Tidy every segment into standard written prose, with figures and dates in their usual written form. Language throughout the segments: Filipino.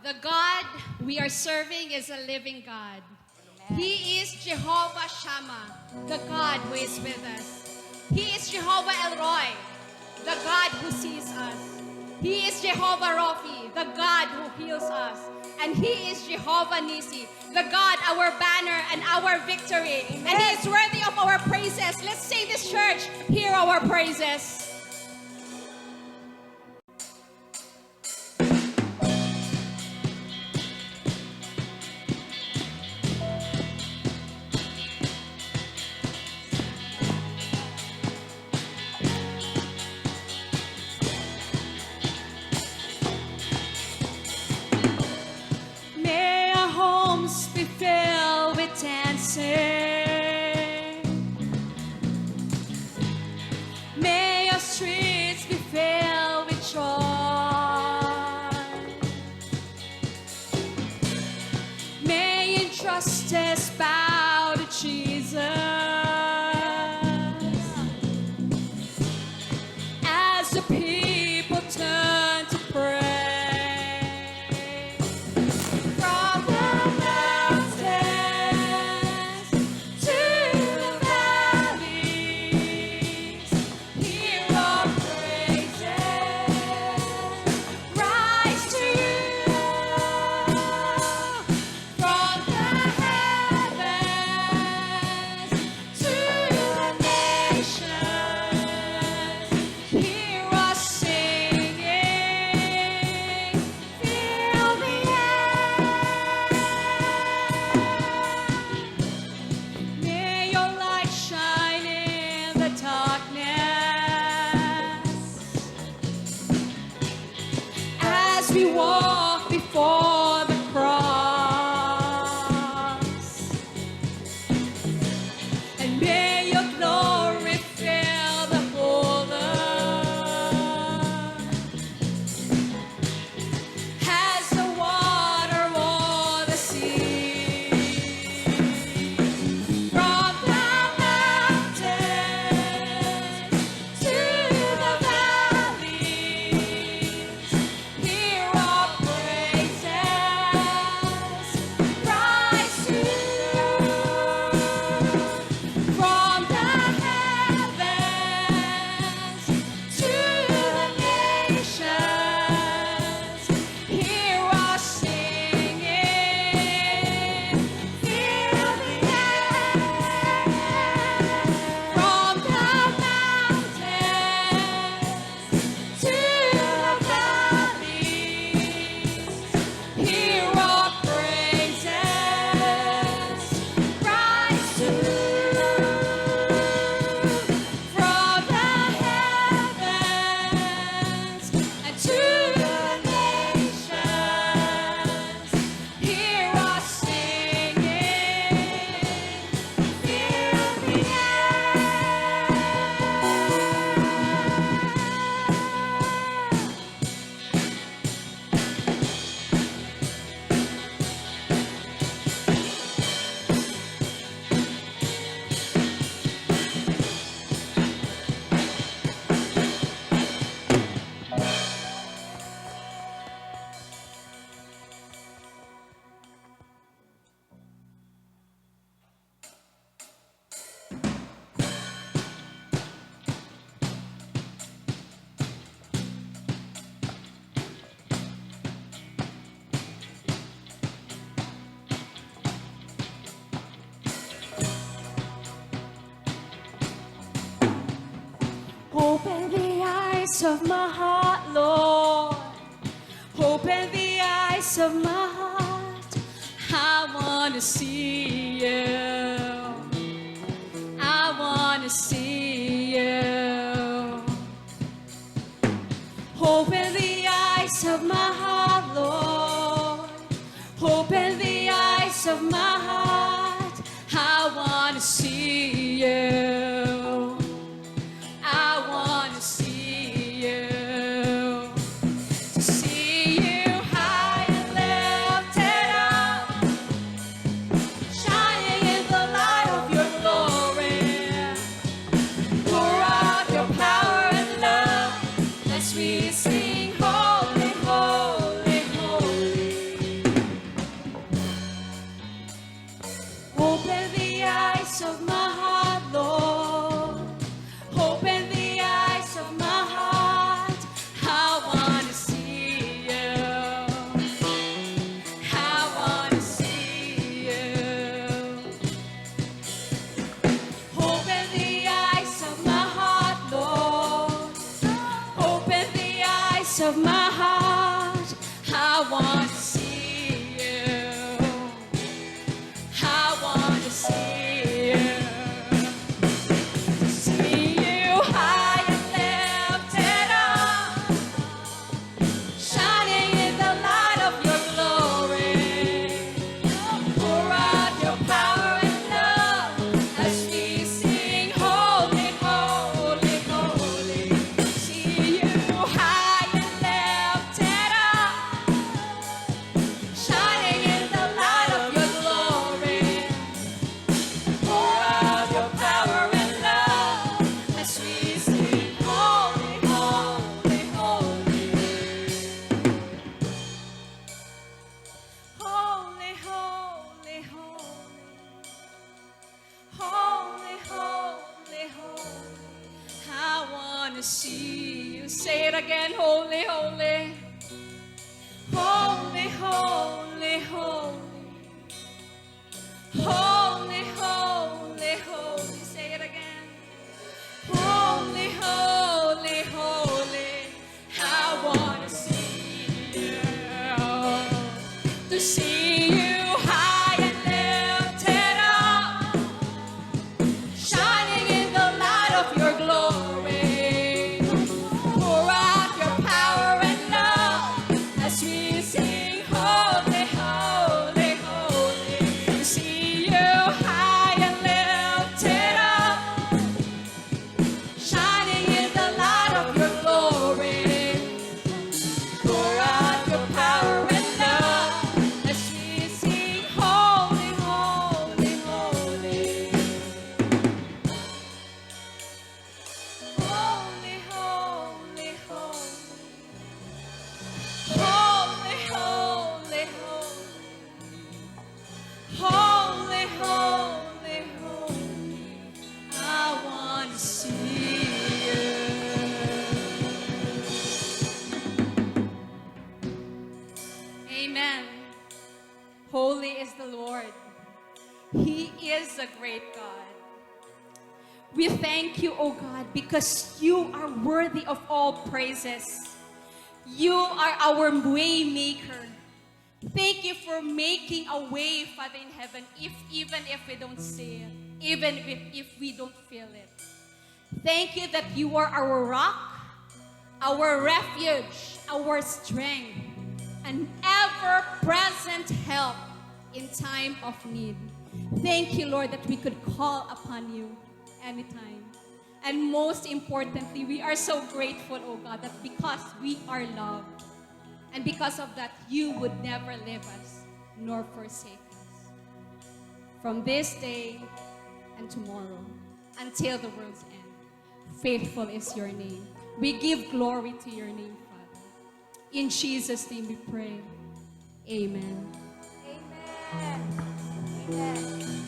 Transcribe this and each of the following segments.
The God we are serving is a living God. He is Jehovah Shammah, the God who is with us. He is Jehovah El Roi, the God who sees us. He is Jehovah Raphi, the God who heals us. And He is Jehovah Nisi, the God, our banner and our victory. Amen. And He is worthy of our praises. Let's sing this, church. Hear our praises. May our homes be filled with dancing. May our streets be filled with joy. May injustice bow to Jesus as the people turn to pray. From the mountains to the valleys, hear our praises rise to you. From the heavens to the nations, hear us singing. Fill the air. May your light shine in the darkness as we walk before the cross. And may your glory fill the whole earth as the water o'er the sea. From the mountains to the valleys, hear our praises rise to you. From the heavens to the nations, hear us singing. Fill the air. From the mountains to the valleys, hear our praises rise to you. From the heavens and to the nations, hear us singing. Fill the Open the eyes of my heart, Lord. Open the eyes of my heart. I want to see you. I want to see you. Open the eyes of my heart, Lord. Open the eyes of my heart. I want to see you. I want to see you. To see you high and lifted up, shining in the light of your glory. Pour out your power and love as we sing, holy, holy. of my heart, I want to see you. I want to see you. To see you high and lifted up, shining in the light of your glory. Pour out your power and love as we sing, holy, holy, holy. See you high and lifted up, shining in the light of your glory. Pour out your power and love as we sing, holy, holy, holy. Holy, holy, holy. Holy, holy, holy. I want to see you. Say it again. Holy, holy. Holy, holy, holy. Holy, holy, holy. Say it again. Holy, holy, holy. I want to see you. To see you high and lifted up, shining in the light of your glory. Pour out your power and love as we sing, holy, holy, holy. To see you high and lifted up, shining in the light of your glory. Pour out your power and love as we sing, holy, holy, holy. Holy, holy, holy. Holy, holy, holy. Holy, holy, holy. I want to see you. Amen. Holy is the Lord. He is a great God. We thank you, O God, because you are worthy of all praises. You are our way maker. Thank you for making a way, Father in heaven, even if we don't see it, even if we don't feel it. Thank you that you are our rock, our refuge, our strength, an ever-present help in time of need. Thank you, Lord, that we could call upon you anytime. And most importantly, we are so grateful, oh God, that because we are loved, and because of that, you would never leave us nor forsake us. From this day and tomorrow, until the world's end, faithful is your name. We give glory to your name, Father. In Jesus' name we pray. Amen. Amen. Amen.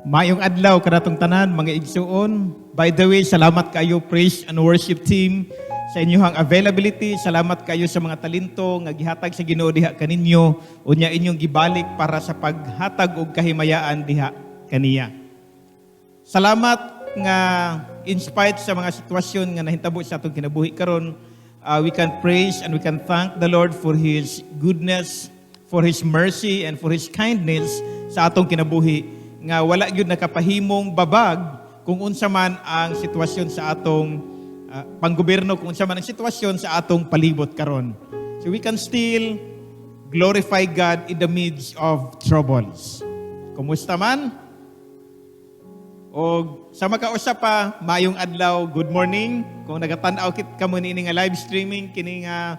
Maayong adlaw kanatong tanan mga igsuon. By the way, salamat kayo praise and worship team sa inyong availability. Salamat kayo sa mga talento nga gihatag sa Ginoo diha kaninyo unya inyong gibalik para sa paghatag og kahimayaan diha kaniya. Salamat nga in spite sa mga sitwasyon nga nahitabo sa atong kinabuhi karon, we can praise and we can thank the Lord for His goodness, for His mercy and for His kindness sa atong kinabuhi. Nga wala gyud nakapahimong babag kung unsa man ang sitwasyon sa atong panggobyerno, kung unsa man ang sitwasyon sa atong palibot karon. So we can still glorify God in the midst of troubles. Kumusta man? O sa makausap pa, maayong adlaw, good morning. Kung nagatanaw kit kamo ni nga live streaming kini nga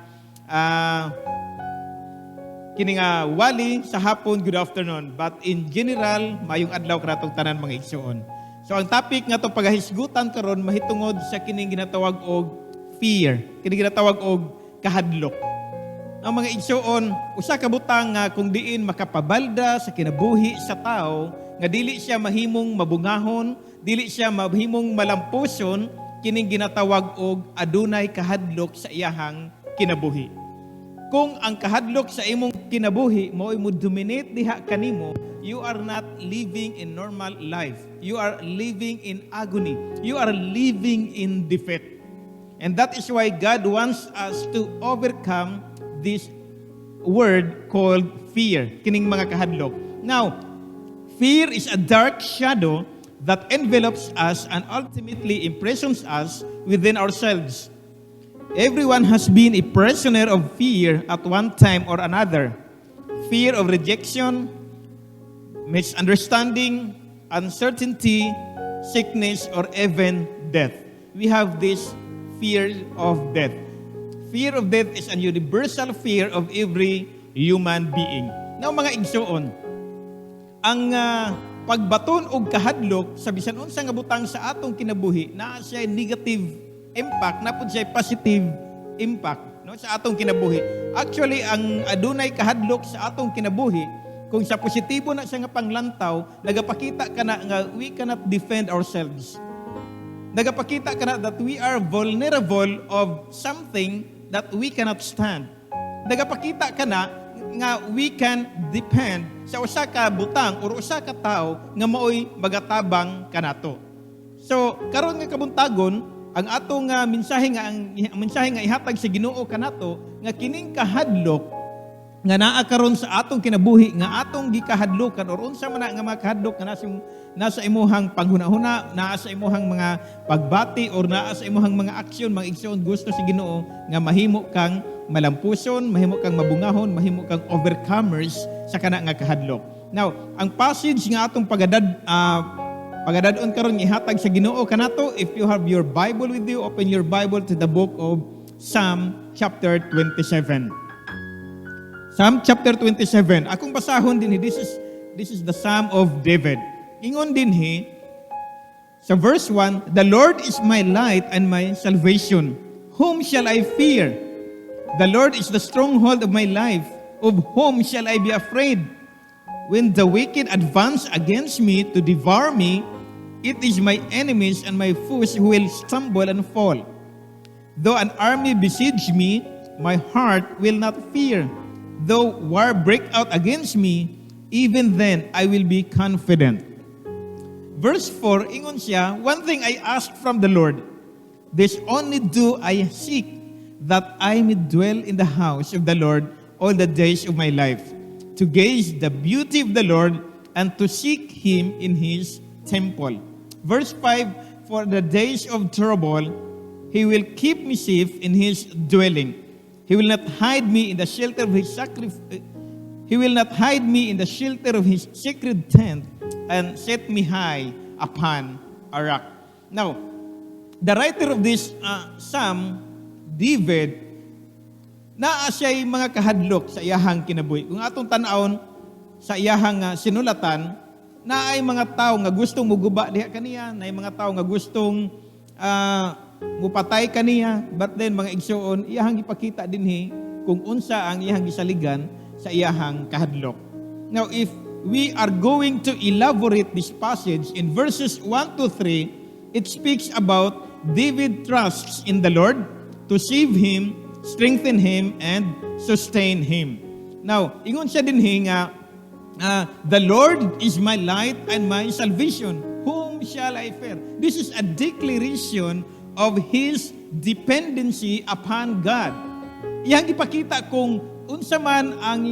kini nga wali sa hapon, good afternoon. But in general, mayong adlaw kanatong tanan mga igsoon. So ang topic nga itong pagahisgutan karon mahitungod sa kining ginatawag og fear. Kining ginatawag og kahadlok. Ang mga igsoon, usa ka butang nga kung diin makapabalda sa kinabuhi sa tao, nga dili siya mahimong mabungahon, dili siya mahimong malampuson, kining ginatawag og adunay kahadlok sa iyahang kinabuhi. Kung ang kahadlok sa imong kinabuhi mo'y mo dominate diha kanimo, you are not living in normal life. You are living in agony. You are living in defeat. And that is why God wants us to overcome this word called fear, kining mga kahadlok. Now, fear is a dark shadow that envelops us and ultimately imprisons us within ourselves. Everyone has been a prisoner of fear at one time or another. Fear of rejection, misunderstanding, uncertainty, sickness, or even death. We have this fear of death. Fear of death is a universal fear of every human being. Now mga igsoon, ang pagbaton og kahadlok sa bisan unsa nga butang sa atong kinabuhi naa siya negative impact, napud siya positive impact no sa atong kinabuhi. Actually ang adunay kahadlok sa atong kinabuhi kung sa positibo na siya nga panglantaw, nagapakita kana nga we cannot defend ourselves. Nagapakita kana that we are vulnerable of something that we cannot stand. Nagapakita kana nga we can depend sa usa ka butang o usa ka tao nga maoy magatabang kanato. So karon nga kabuntagon ang atong mensahe nga ihatag sa Ginoo kanato nga kining kahadlok nga naa karon sa atong kinabuhi nga atong gikahadlokan or unsa man nga mga kahadlok nga nasa imuhang panghunahuna, naa sa imuhang mga pagbati or naa sa imuhang mga aksyon, mga igsoon gusto sa Ginoo nga mahimo kang malampuson, mahimo kang mabungahon, mahimo kang overcomers sa kana nga kahadlok. Now, ang passage nga atong pagadadon karon ihatag sa Ginoo kanato, if you have your Bible with you, open your Bible to the book of Psalm chapter 27. Psalm chapter 27. Akong basahon din this is the Psalm of David. Ingon din sa verse 1, the Lord is my light and my salvation. Whom shall I fear? The Lord is the stronghold of my life. Of whom shall I be afraid? When the wicked advance against me to devour me, it is my enemies and my foes who will stumble and fall. Though an army besiege me, my heart will not fear. Though war break out against me, even then I will be confident. Verse 4, ingon siya, one thing I ask from the Lord, this only do I seek, that I may dwell in the house of the Lord all the days of my life, to gaze the beauty of the Lord and to seek Him in His temple. Verse 5, for the days of trouble, He will keep me safe in His dwelling. He will not hide me in the shelter of His He will not hide me in the shelter of His sacred tent and set me high upon a rock. Now, the writer of this Psalm, David, naa siya'y mga kahadlok sa iyahang kinabuhi. Kung atong tanawon sa iyahang sinulatan, na ay mga tao nga gustong muguba diha kaniya, na ay mga tao nga gustong mupatay kaniya, but then mga igsoon, iyahang ipakita dinhi kung unsa ang iyahang gisaligan sa iyahang kahadlok. Now, if we are going to elaborate this passage in verses 1 to 3, it speaks about David trusts in the Lord to save him, strengthen him, and sustain him. Now, ingon siya din nga, the Lord is my light and my salvation. Whom shall I fear? This is a declaration of his dependency upon God. Iyang ipakita kung unsa man ang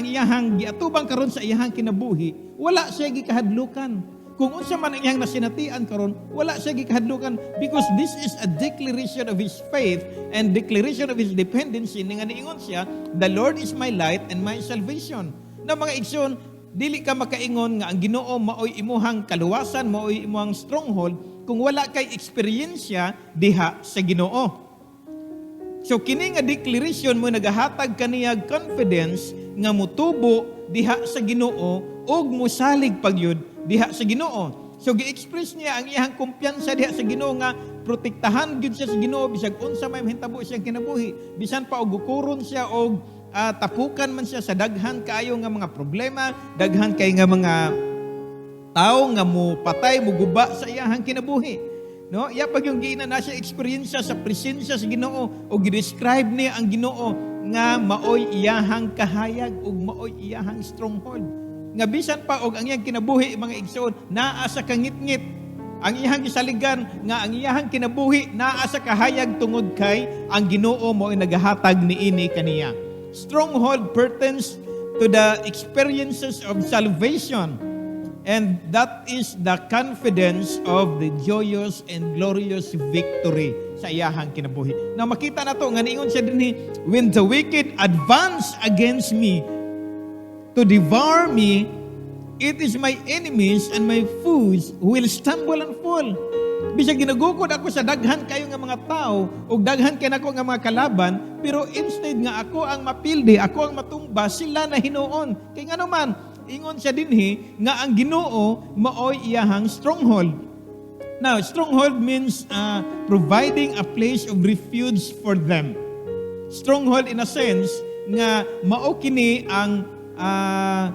iyahang giatubang karon sa iyahang kinabuhi, wala siya gikahadlukan. Kung unsa man ang iyang nasinatian karon, wala siya gikahadlukan, because this is a declaration of his faith and declaration of his dependency. Nga niingon siya, the Lord is my light and my salvation. Na mga igsoon, dili ka makaingon nga ang Ginoo maoy imuhang kaluwasan, maoy imuhang stronghold kung wala kay eksperyensya diha sa Ginoo. So kini nga declaration mo nagahatag kaniya confidence nga mutubo diha sa Ginoo ug musalig pagyud diha sa Ginoo. So gi-express niya ang iyang kumpiyansa diha sa Ginoo nga protektahan gyud siya sa Ginoo bisag unsa may mahitabo siyang kinabuhi. Bisan pa og gukuron siya og tapukan man siya sa daghan kaayo nga mga problema, daghan kay nga mga tao nga mo patay mo guba sa iyang kinabuhi. No, iya pag yung giina na siya experience sa presensya sa Ginoo o gi-describe niya ang Ginoo nga maoy iyahang kahayag ug maoy iyahang stronghold. Nga bisan pa og ang iyang kinabuhi mga igsoon naa sa kangitngit. Ang iyang gisaligan nga ang iyahang kinabuhi naa sa kahayag tungod kay ang Ginoo maoy nagahatag niini kaniya. Stronghold pertains to the experiences of salvation. And that is the confidence of the joyous and glorious victory sa iyahang kinabuhi. Na makita na to, nga niingon siya din, when the wicked advance against me to devour me, it is my enemies and my foes who will stumble and fall. Bisag ginagukod ako sa daghan kayo nga mga tao o daghan kayo nako nga mga kalaban, pero instead nga ako ang mapildi, ako ang matumba, sila na hinuon. Kaya nga naman, ingon siya dinhi nga ang Ginoo maoy iyahang stronghold. Now, stronghold means providing a place of refuge for them. Stronghold in a sense nga mao kini ang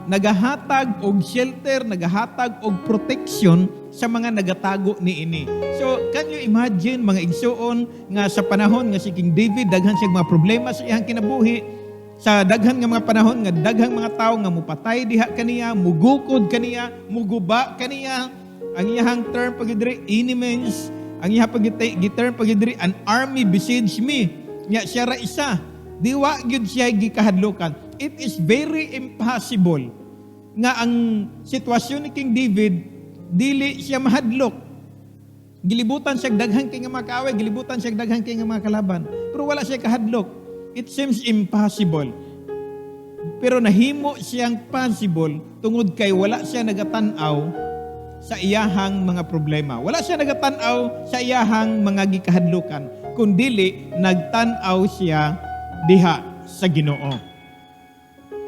nagahatag og shelter, nagahatag og protection sa mga nagatago niini. So, can you imagine mga igsuon nga sa panahon nga si King David daghan siya mga problema sa iyang kinabuhi. Sa daghan nga mga panahon nga daghang mga tao nga mupatay diha kaniya, mugukod kaniya, muguba kaniya. Ang iyang term pagidiri enemies, ang iyang term pagidiri an army besiege me. Nya siya ra isa. Diwa gyud siya gikahadlokan. It is very impossible nga ang sitwasyon ni King David dili siya mahadlok. Gilibutan siya daghang kay nga mga kaaway, gilibutan siya daghang kay nga mga kalaban, pero wala siya kahadlok. It seems impossible. Pero nahimo siyang possible tungod kay wala siya nagatanaw sa iyahang mga problema. Wala siya nagatanaw sa iyahang mga gikahadlukan, kundili nagtanaw siya diha sa Ginoo.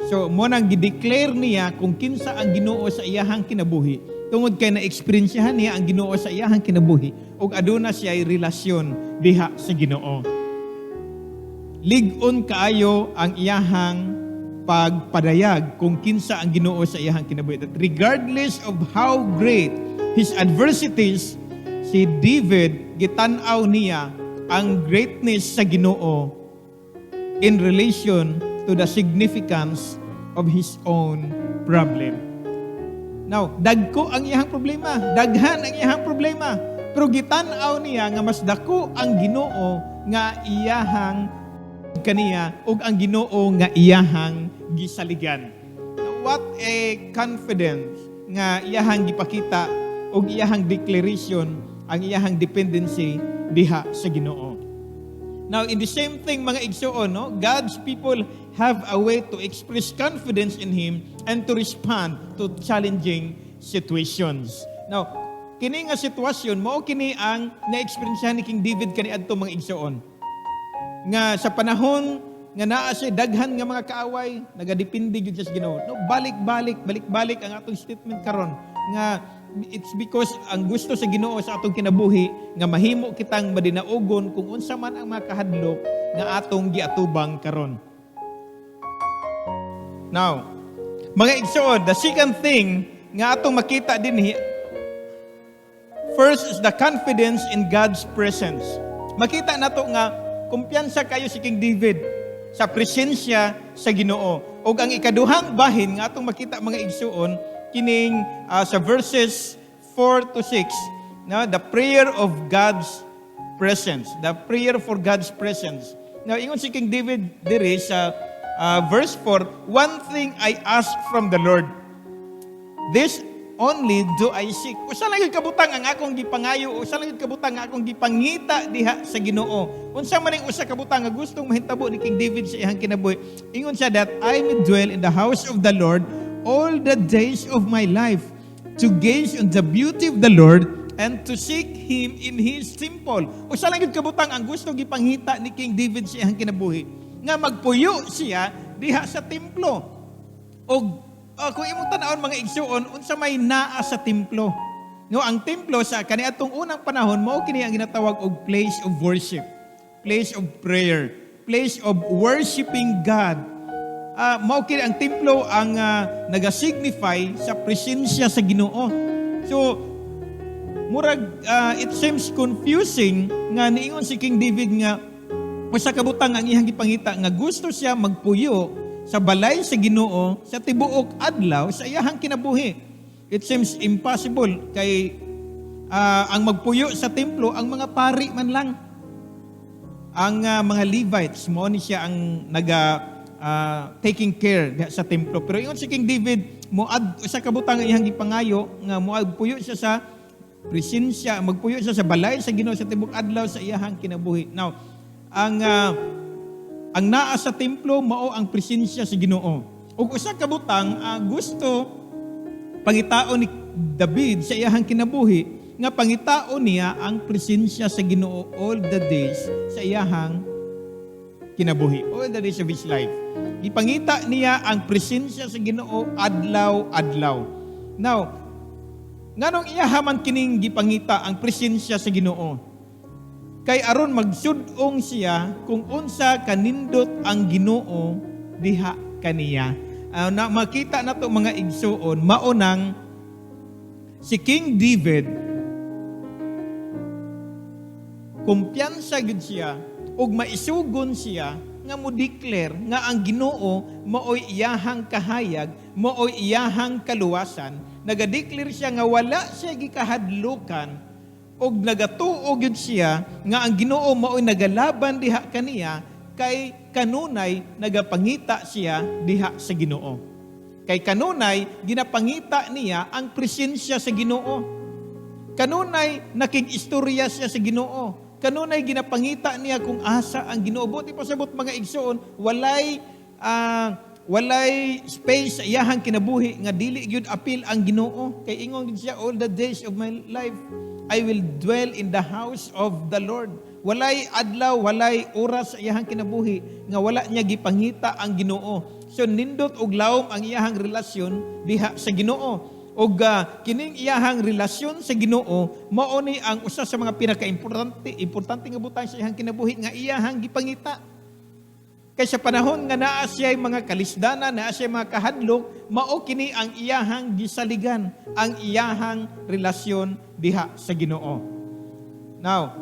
So, mo nang gi-declare niya kung kinsa ang Ginoo sa iyahang kinabuhi, tungod kay na-experiensyahan niya ang Ginoo sa iyahang kinabuhi, ug aduna siya ay relasyon diha sa Ginoo. Lig-on kaayo ang iyahang pagpadayag kung kinsa ang Ginoo sa iyahang kinabuhi. That regardless of how great his adversities, si David gitan-aw niya ang greatness sa Ginoo in relation to the significance of his own problem. Now, dagko ang iyahang problema, daghan ang iyahang problema, pero gitan-aw niya nga mas dako ang Ginoo nga iyahang kaniya ug ang Ginoo nga iyahang gisaligan. What a confidence nga iyahang gipakita ug iyahang declaration ang iyahang dependency diha sa Ginoo. Now, in the same thing mga igsoon, no, God's people have a way to express confidence in Him and to respond to challenging situations. Now, kini nga sitwasyon mao kini ang na-experiencehan ni King David kaniadto mga igsoon. Nga sa panahon nga naa siya daghan nga mga kaaway, nagadepende gyud sa Ginoo. No, balik-balik ang atong statement karon nga it's because ang gusto sa Ginoo sa atong kinabuhi nga mahimo kitang madinaugon kung unsa man ang mga kahadlok nga atong giatubang karon. Now, mga igsoon, the second thing nga atong makita dinhi, first is the confidence in God's presence. Makita nato nga kumpiyansa kayo si King David sa presensya sa Ginoo. O ang ikaduhang bahin nga atong makita mga igsuon kining sa verses 4 to 6, no, the prayer of God's presence. The prayer for God's presence. Now, ingon si King David diri sa verse 4, one thing I ask from the Lord, this only do I seek. Usa lang yung kabutang ang akong gipangayo, usa lang yung kabutang ang akong gipangita diha sa Ginoo. Unsa man ang usa kabutang nga gustong mahitabo ni King David sa iyang kinabuhi. Ingon siya that I may dwell in the house of the Lord all the days of my life, to gaze on the beauty of the Lord and to seek Him in His temple. Usa lang gyud kabutang ang gusto gipanghita ni King David sa iyang kinabuhi, nga magpuyo siya diha sa templo. Og kung imong tan-awon mga igsuon, unsa may naa sa templo? No, ang templo sa kaniadtong unang panahon mao kini ang ginatawag og place of worship, place of prayer, place of worshiping God. Mao kini ang templo ang naga-signify sa presensya sa Ginoo. So murag it seems confusing nga niingon si King David nga usa ka butang ang iyang gipangita nga gusto siya magpuyo sa balay sa Ginoo sa tibuok adlaw sa iyang kinabuhi. It seems impossible kay ang magpuyo sa templo ang mga pari man lang. Ang mga Levites mo ni siya ang taking care sa templo. Pero ingon si King David moad usa ka butang ang iyang gipangayo nga moagpuyo siya sa presensya, magpuyo siya sa balay sa Ginoo sa tibuok adlaw sa iyang kinabuhi. Now, ang naa sa templo mao ang presensya sa Ginoo. Ug usa ka butang gusto pangitaon ni David sa iyang kinabuhi nga pangitaon niya ang presensya sa Ginoo all the days sa iyang kinabuhi, all the days of his life. Ipangita niya ang presensya sa Ginoo adlaw-adlaw. Now, nganong iyahaman kining gipangita ang presensya sa Ginoo? Kay aron magsud-ong siya kung unsa kanindot ang Ginoo diha kaniya. Na makita nato mga igsuon, maunang si King David kumpiyansa gid siya ug maisugon siya nga mo declare nga ang Ginoo maoy iyahang kahayag, maoy iyahang kaluwasan. Naga-declare siya nga wala siya gikahadlukan og nagatuo gyud siya nga ang Ginoo maoy nagalaban diha kaniya kay kanunay nagapangita siya diha sa Ginoo. Kay kanunay ginapangita niya ang presensya sa Ginoo. Kanunay nakig-istorya siya sa Ginoo. Kanunay ginapangita niya kung asa ang Ginoo. Buti pasabot mga igsoon, walay space sa iyahang kinabuhi nga dili gyud apil ang Ginoo. Kay ingon gyud siya, all the days of my life I will dwell in the house of the Lord. Walay adlaw, walay oras sa iyahang kinabuhi nga wala niya gipangita ang Ginoo. So nindot og lawom ang iyahang relasyon diha sa Ginoo. Og kining iyahang relasyon sa Ginoo mao ni ang usa sa mga pinaka-importante nga butang sa iyahang kinabuhi nga iyahang gipangita. Kay sa panahon nga naa siya'y mga kalisdanan, naa siya'y mga kahadlok, mao kini ang iyahang gisaligan, ang iyahang relasyon diha sa Ginoo. Now,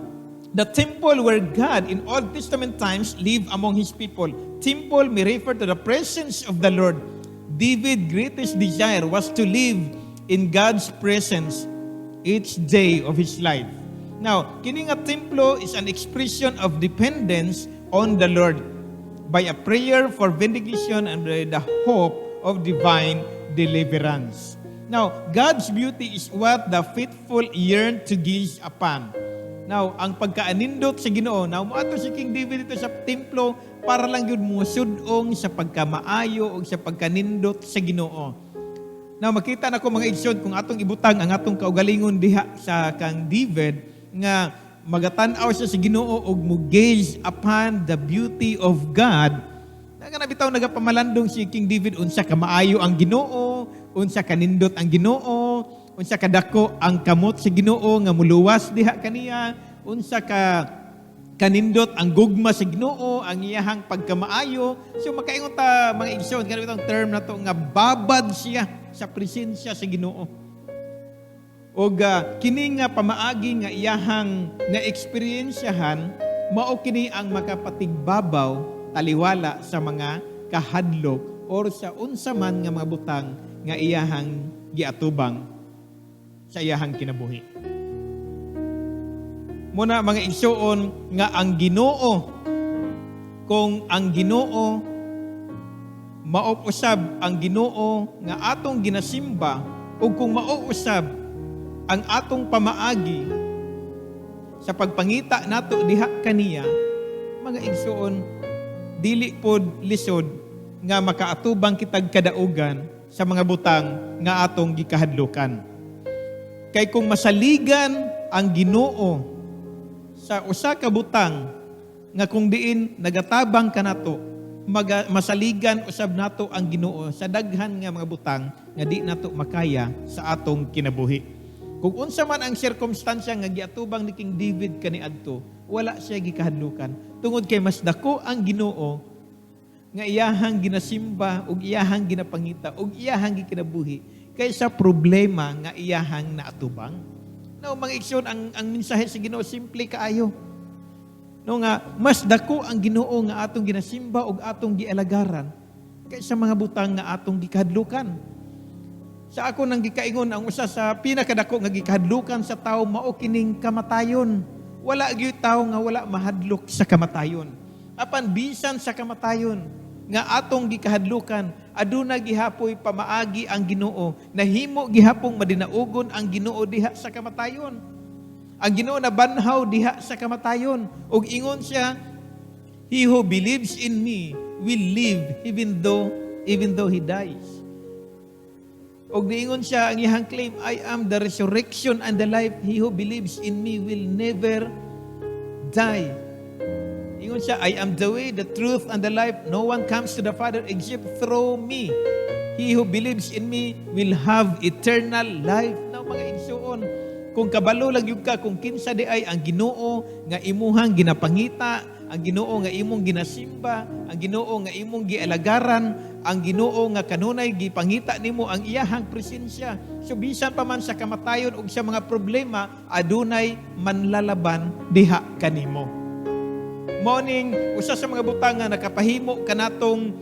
the temple where God in Old Testament times lived among His people. Temple may refer to the presence of the Lord. David's greatest desire was to live in God's presence each day of his life. Now, kini nga templo is an expression of dependence on the Lord by a prayer for vindication and by the hope of divine deliverance. Now, God's beauty is what the faithful yearn to gaze upon. Now, ang pagkaanindot sa Ginoo, now moadto si King David dito sa templo para lang yun musudong sa pagkamaayo o sa pagkanindot sa Ginoo. Now, makita na ko mga igsod kung atong ibutang ang atong kaugalingon diha sa Kang David nga magatan-aw siya sa Ginoo og mo-gaze upon the beauty of God. Bitaw nagapamalandong si King David unsa ka maayo ang Ginoo, unsa kanindot ang Ginoo, unsa kadako ang kamot sa Ginoo nga muluwas diha kaniya, unsa ka kanindot ang gugma sa Ginoo, ang iyahang pagkamaayo. So makaingon ta mga igsoon kanang itong term na to nga babad siya sa presensya sa Ginoo. Og kini nga pamaagi nga iyahang na-eksperyensyahan mao kini ang makapatigbabaw taliwala sa mga kahadlok or sa unsa man nga mga butang nga iyahang giatubang sa iyahang kinabuhi. Muna mga igsoon nga ang Ginoo, kung ang Ginoo mauusab ang Ginoo nga atong ginasimba o kung mauusab ang atong pamaagi sa pagpangita nato diha kaniya, mga igsoon, dili pod lisod nga makaatubang kitag kadaugan sa mga butang nga atong gikahadlukan. Kay kung masaligan ang Ginoo sa usa ka butang nga kung diin nagatabang ka nato, masaligan usab nato ang Ginoo sa daghan nga mga butang nga di nato makaya sa atong kinabuhi. Kung unsa man ang sirkumstansya nga giatubang ni King David kaniadto, wala siya gikahadlukan. Tungod kay mas dako ang Ginoo nga iyahang ginasimba ug iyahang ginapangita ug iyahang gikinabuhi kaysa problema nga iyahang naatubang. No, mga igsoon, ang mensahe sa Ginoo simple kaayo. No nga mas dako ang Ginoo nga atong ginasimba ug atong gialagaran kaysa mga butang nga atong gikahadlukan. Sa ako nang gikaingon, ang usa sa pinakadako nga gikahadlukan sa tawo mao kining kamatayon. Wala gyud tawo nga wala mahadlok sa kamatayon. Apan bisan sa kamatayon nga atong gikahadlukan, aduna gihapoy pamaagi ang Ginoo, nahimo gihapong madinaugon ang Ginoo diha sa kamatayon. Ang Ginoo na banhaw diha sa kamatayon ug ingon siya, "He who believes in me will live even though he dies." Og niingon siya ang iyang claim, "I am the resurrection and the life. He who believes in me will never die." Ingon siya, "I am the way, the truth, and the life. No one comes to the Father except through me. He who believes in me will have eternal life." Now mga igsuon, kung kabalo lang yung ka, kung kinsa di ay ang Ginoo nga imuhang ginapangita, ang Ginoo nga imong ginasimba, ang Ginoo nga imong gialagaran, ang Ginoo nga kanunay gipangita nimo ang iyahang presensya. So bisan pa man sa kamatayon ug sa mga problema, adunay manlalaban diha kanimo. Morning, usa sa mga butang nga nakapahimo kanatong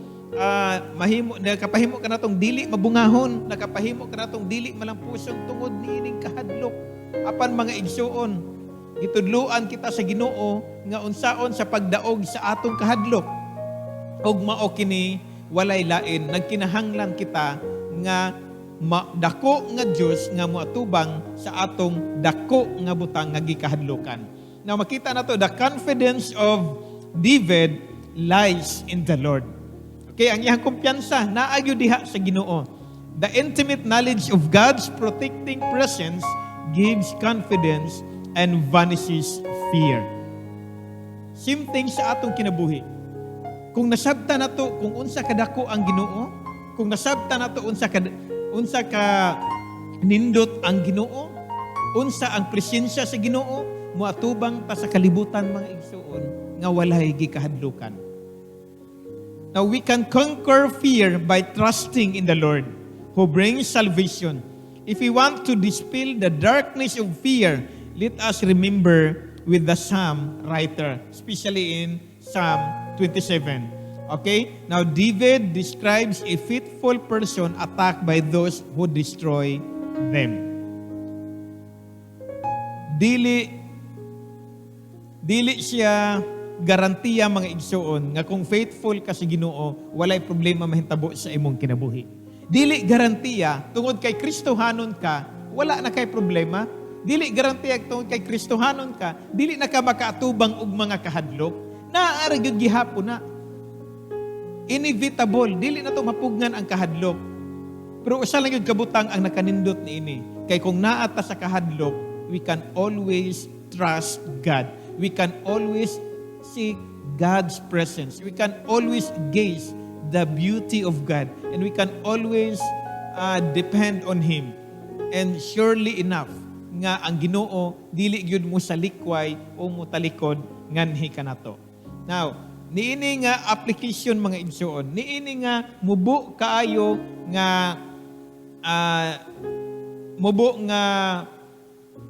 nakapahimo kanatong dili mabungahon, nakapahimo kanatong dili malampusong tungod niining kahadlok. Apan mga igsuon, gitudloan kita sa Ginoo nga unsaon sa pagdaog sa atong kahadlok. Og mao kini walay lain, nagkinahanglan kita nga dako nga Dios nga moatubang sa atong dako nga butang nga gikahadlokan. Now makita nato the confidence of David lies in the Lord. Okay, ang iyang kumpiyansa naagyo diha sa Ginoo. The intimate knowledge of God's protecting presence gives confidence and vanishes fear. Same thing sa atong kinabuhi. Kung nasabta nato kung unsa kadako ang Ginoo, kung nasabta nato unsa ka nindot ang Ginoo, unsa ang presensya sa Ginoo, moatubang ta sa kalibutan mga igsuon nga walay gikahadlukan. Now we can conquer fear by trusting in the Lord who brings salvation. If we want to dispel the darkness of fear, let us remember with the Psalm writer, especially in Psalm 27. Okay? Now, David describes a faithful person attacked by those who destroy them. Dili siya garantiya mga igsuon nga kung faithful ka sa Ginoo, walay problema mahitabo sa imong kinabuhi. Dili garantiya tungod kay Kristohanon ka, wala na kay problema. Dili garantiya tungod kay Kristohanon ka, dili na ka makaatubang og mga kahadlok. Naaari gyud gihapon na. Inevitable, dili na to mapugnan ang kahadlok. Pero usa lang gyud kabutang ang nakanindot niini. Kay kung naa ta sa kahadlok, we can always trust God. We can always seek God's presence. We can always gaze the beauty of God. And we can always depend on Him. And surely enough, nga ang Ginoo dili gyud mo sa likway o mo talikod nganhi kanato. Now, niini nga application mga igsuon, niini nga mubo kaayo nga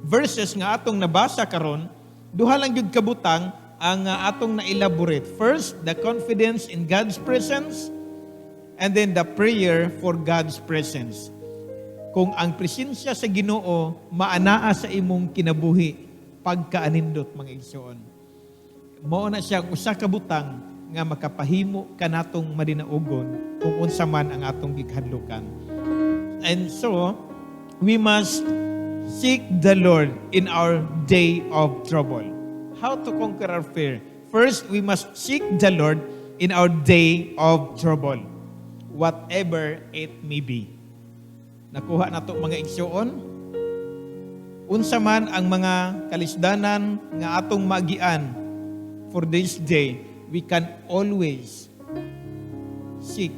verses nga atong nabasa karon, duha lang gyud kabutang ang atong na-elaborate. First, the confidence in God's presence, and then the prayer for God's presence. Kung ang presensya sa Ginoo maanaa sa imong kinabuhi, pagkaanindot mga igsoon. Mao na siya usa ka butang nga makapahimo kanatong madinaugon kung unsa man ang atong gikahadlukan. And so, we must seek the Lord in our day of trouble. How to conquer our fear? First, we must seek the Lord in our day of trouble, whatever it may be. Nakuha na to mga igsuon. unsa man ang mga kalisdanan nga atong magian for this day, we can always seek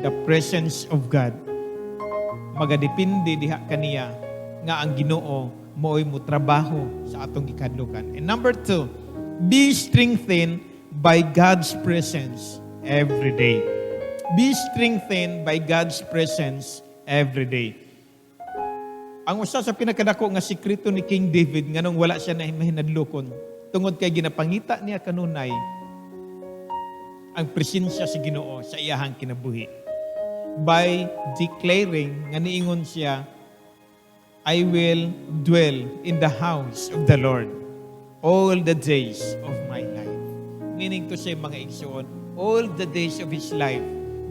the presence of God. Magadepende diha kaniya nga ang Ginoo mo'y mo trabaho sa atong gikadlukan. And number 2, be strengthened by God's presence every day. Be strengthened by God's presence every day. Ang usa sa pinakadako nga sikreto ni King David nganong wala siya na mahinadlokon tungod kay ginapangita niya kanunay ang presensya sa Ginoo sa iyahang kinabuhi by declaring nga niingon siya, I will dwell in the house of the Lord all the days of my life. Meaning to say, mga igsoon, all the days of his life,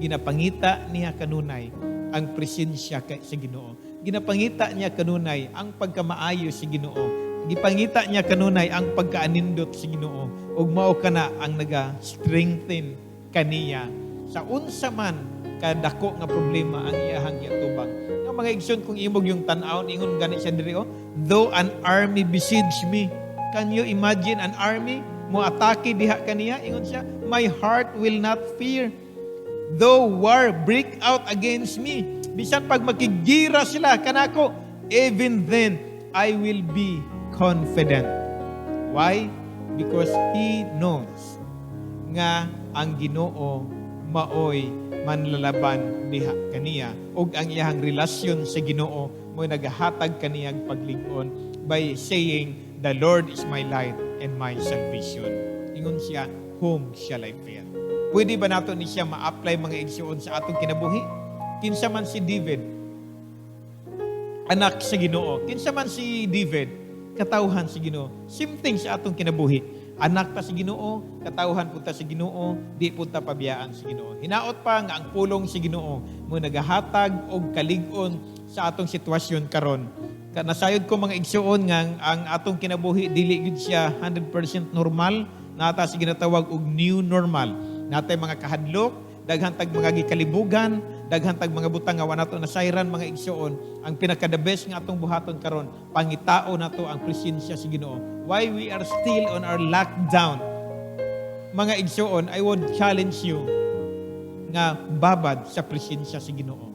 ginapangita niya kanunay ang presensya sa Ginoo. Ginapangita niya kanunay ang pagkamaayo sa Ginoo. Gipangita niya kanunay ang pagkaanindot sa Ginoo. Ug mao kana ang naga-strengthen kaniya sa unsa man kadako nga problema ang iyahang giatubang. Nga mga igsoon, kung imog yung tan-aw, ingon gani siya diri, though an army besiege me. Can you imagine an army mo atake diha kaniya? Ingon siya, my heart will not fear. Though war break out against me, bisan pag makigira sila kanako, even then I will be confident. Why? Because he knows nga ang Ginoo maoy manlalaban diha kaniya ug ang iyang relasyon sa Ginoo mo'y nagahatag kaniyang paglig-on by saying, the Lord is my light and my salvation. Ingon siya, whom shall I fear? Pwede ba nato ni siya ma-apply mga igsoon sa atong kinabuhi? Kinsa man si David, anak sa Ginoo. Kinsa man si David, katawhan si Ginoo. Same thing sa atong kinabuhi. Anak ta si Ginoo, katawhan punta si Ginoo, di punta pabiyaan si Ginoo. Hinaot pa nga ang pulong si Ginoo mo nagahatag og kalig-on sa atong sitwasyon karon. Nasayod ko mga igsoon nga ang atong kinabuhi dili gid siya 100% normal, nata si ginatawag og new normal. Natay mga kahadlok, daghan tag mga gikalibugan, daghan tag mga butang nga wala nato nasayran mga igsoon. Ang pinaka the best nga atong buhaton karon, pangitao nato ang presensya sa Ginoo. Why we are still on our lockdown? Mga igsoon, I would challenge you nga babad sa presensya sa Ginoo.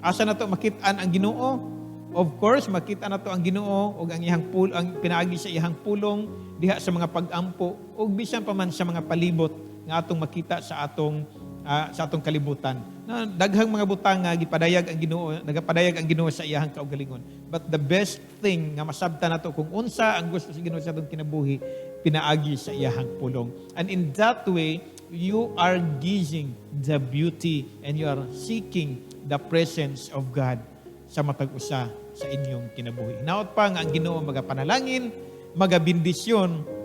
Asa nato makit-an ang Ginoo? Of course, makita nato ang Ginoo ug ang iyang ang pinaagi sa iyang pulong diha sa mga pag-ampo ug bisan pa man sa mga palibot nga atong makita sa atong kalibutan. Na daghang mga butang nga gipadayag ang Ginoo, nagapadayag ang Ginoo sa iyang kaugalingon. But the best thing nga masabtan nato kung unsa ang gusto sa Ginoo sa atong kinabuhi, pinaagi sa iyang pulong. And in that way, you are gazing the beauty and you are seeking the presence of God sa matag usa sa inyong kinabuhi. Hinaot pa nga ang Ginoo magapanalangin, magabindisyon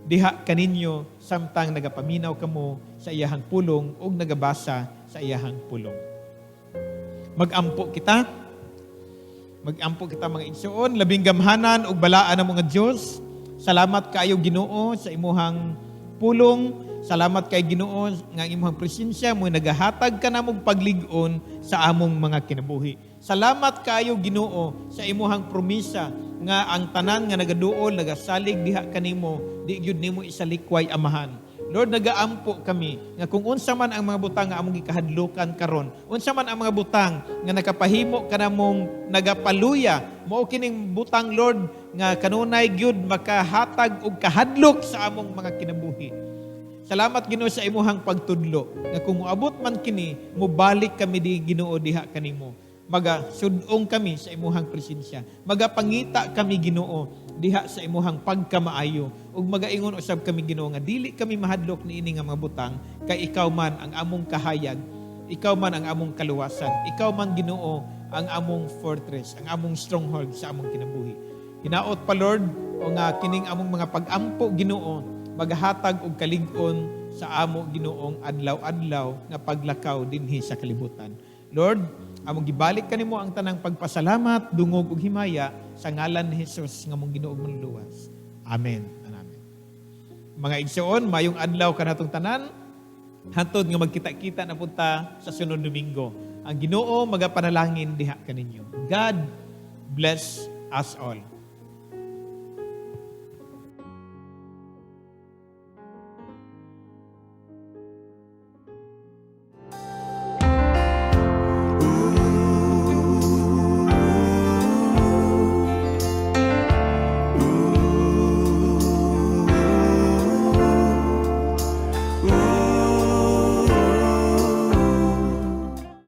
diha kaninyo samtang nagapaminaw kamo sa iyahang pulong o nagabasa sa iyahang pulong. Magampo kita mga igsoon, labing gamhanan ug balaan ang mga Dios. Salamat kaayo Ginoo sa imuhang pulong. Salamat kay Ginoo nga imong presensya mo nagahatag ka namong paglig-on sa among mga kinabuhi. Salamat kaayo Ginoo sa imuhang promisa nga ang tanan nga nagaduol nagasalig diha kanimo di gyud nimo isalikway amahan. Lord, nagaampo kami nga kung unsa man ang mga butang nga among gikahadlukan karon, unsa man ang mga butang nga nakapahimo kanamong nagapaluya, mao kining butang Lord nga kanunay gyud makahatag og kahadlok sa among mga kinabuhi. Salamat Ginoo sa imuhang pagtudlo nga kung moabot man kini, mobalik kami di Ginoo diha kanimo. Magasudong kami sa imuhang presensya. Magapangita kami Ginoo diha sa imuhang pagkamaayo ug magaingon usab kami Ginoo nga dili kami mahadlok niini nga mga butang kay ikaw man ang among kahayag, ikaw man ang among kaluwasan, ikaw man Ginoo ang among fortress, ang among stronghold sa among kinabuhi. Hinaot pa Lord o nga kining among mga pag-ampo Ginoo maghatag og kalig-on sa amo Ginoong adlaw-adlaw nga paglakaw dinhi sa kalibutan. Lord, among gibalik kanimo ang tanang pagpasalamat, dungog ug himaya sa ngalan ni Hesus nga mong Ginoo mong luwas. Amen. Amen. Mga igsoon, mayong adlaw kanatong tanan. Hantod nga magkita-kita na punta sa sunod Domingo. Ang Ginoo magapanalangin diha kaninyo. God bless us all.